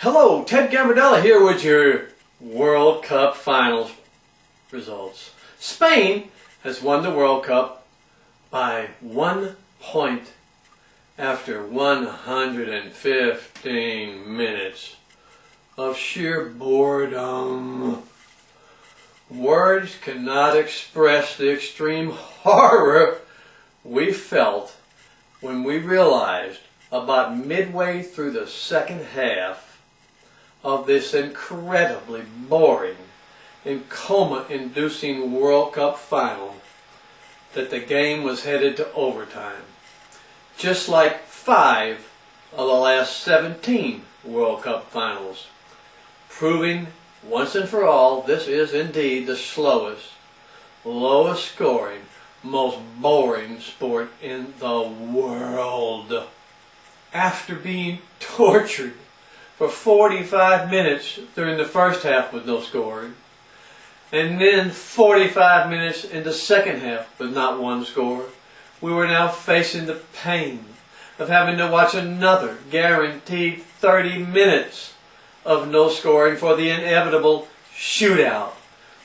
Hello, Ted Gambardella here with your World Cup finals results. Spain has won the World Cup by 1 point after 115 minutes of sheer boredom. Words cannot express the extreme horror we felt when we realized about midway through the second half of this incredibly boring and coma-inducing World Cup final that the game was headed to overtime. Just like 5 of the last 17 World Cup finals, proving once and for all this is indeed the slowest, lowest scoring, most boring sport in the world. After being tortured for 45 minutes during the first half with no scoring, and then 45 minutes in the second half with not one score, we were now facing the pain of having to watch another guaranteed 30 minutes of no scoring for the inevitable shootout,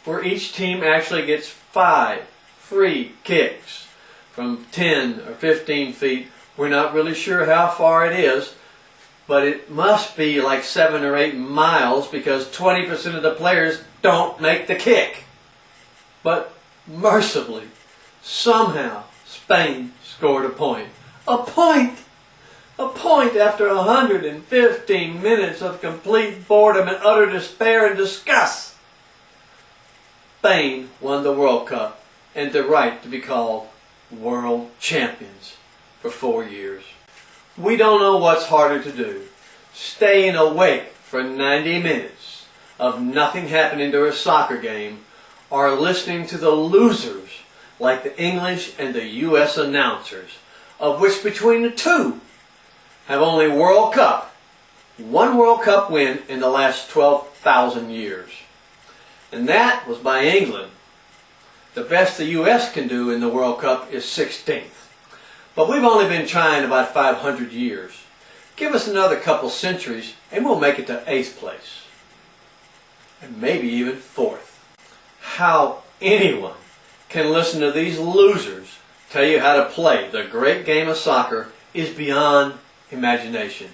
where each team actually gets 5 free kicks from 10 or 15 feet. We're not really sure how far it is, but it must be like 7 or 8 miles because 20% of the players don't make the kick. But mercifully, somehow, Spain scored a point. A point! A point after 115 minutes of complete boredom and utter despair and disgust. Spain won the World Cup and the right to be called world champions for 4 years. We don't know what's harder to do, staying awake for 90 minutes of nothing happening to a soccer game, or listening to the losers like the English and the U.S. announcers, of which between the two have only one World Cup win in the last 12,000 years. And that was by England. The best the U.S. can do in the World Cup is 16th. But we've only been trying about 500 years. Give us another couple centuries and we'll make it to 8th place. And maybe even 4th. How anyone can listen to these losers tell you how to play the great game of soccer is beyond imagination.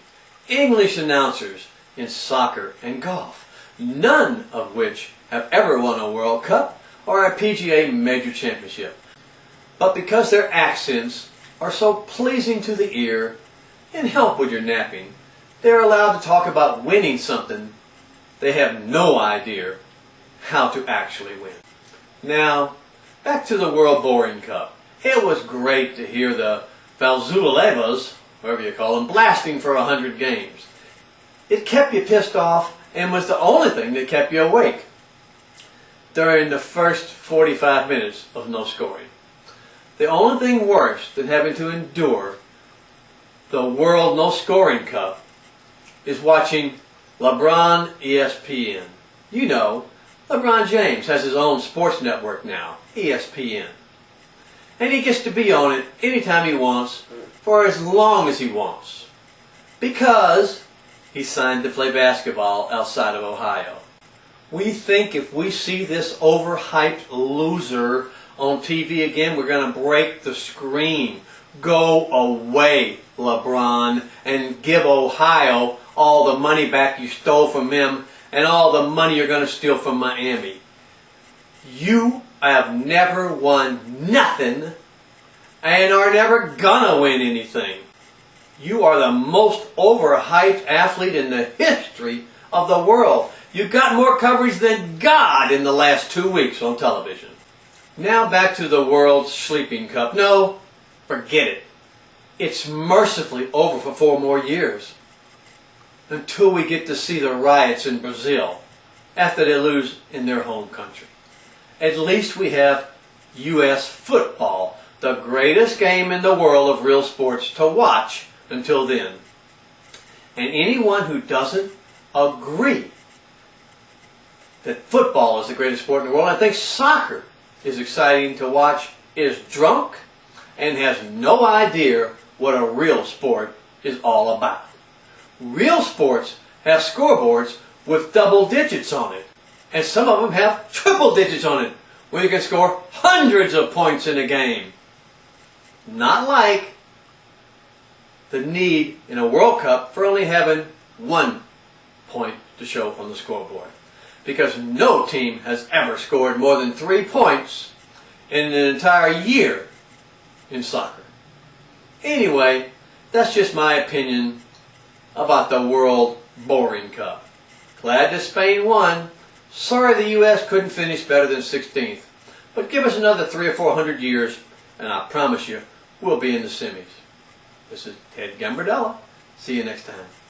English announcers in soccer and golf, none of which have ever won a World Cup or a PGA Major Championship. But because their accents are so pleasing to the ear and help with your napping, they're allowed to talk about winning something they have no idea how to actually win. Now, back to the World Boring Cup. It was great to hear the Valzuelevas, whatever you call them, blasting for 100 games. It kept you pissed off and was the only thing that kept you awake during the first 45 minutes of no scoring. The only thing worse than having to endure the World No Scoring Cup is watching LeBron ESPN. You know, LeBron James has his own sports network now, ESPN. And he gets to be on it anytime he wants, for as long as he wants. Because he signed to play basketball outside of Ohio. We think if we see this overhyped loser on TV again, we're going to break the screen. Go away, LeBron, and give Ohio all the money back you stole from them and all the money you're going to steal from Miami. You have never won nothing and are never going to win anything. You are the most overhyped athlete in the history of the world. You got more coverage than God in the last 2 weeks on television. Now back to the World Sleeping Cup. No, forget it. It's mercifully over for 4 more years. Until we get to see the riots in Brazil after they lose in their home country. At least we have U.S. football, the greatest game in the world of real sports to watch until then. And anyone who doesn't agree that football is the greatest sport in the world, I think soccer is exciting to watch, is drunk and has no idea what a real sport is all about. Real sports have scoreboards with double digits on it. And some of them have triple digits on it, where you can score hundreds of points in a game. Not like the need in a World Cup for only having 1 point to show on the scoreboard. Because no team has ever scored more than 3 points in an entire year in soccer. Anyway, that's just my opinion about the World Boring Cup. Glad that Spain won. Sorry the U.S. couldn't finish better than 16th. But give us another 300 or 400 years, and I promise you, we'll be in the semis. This is Ted Gambardella. See you next time.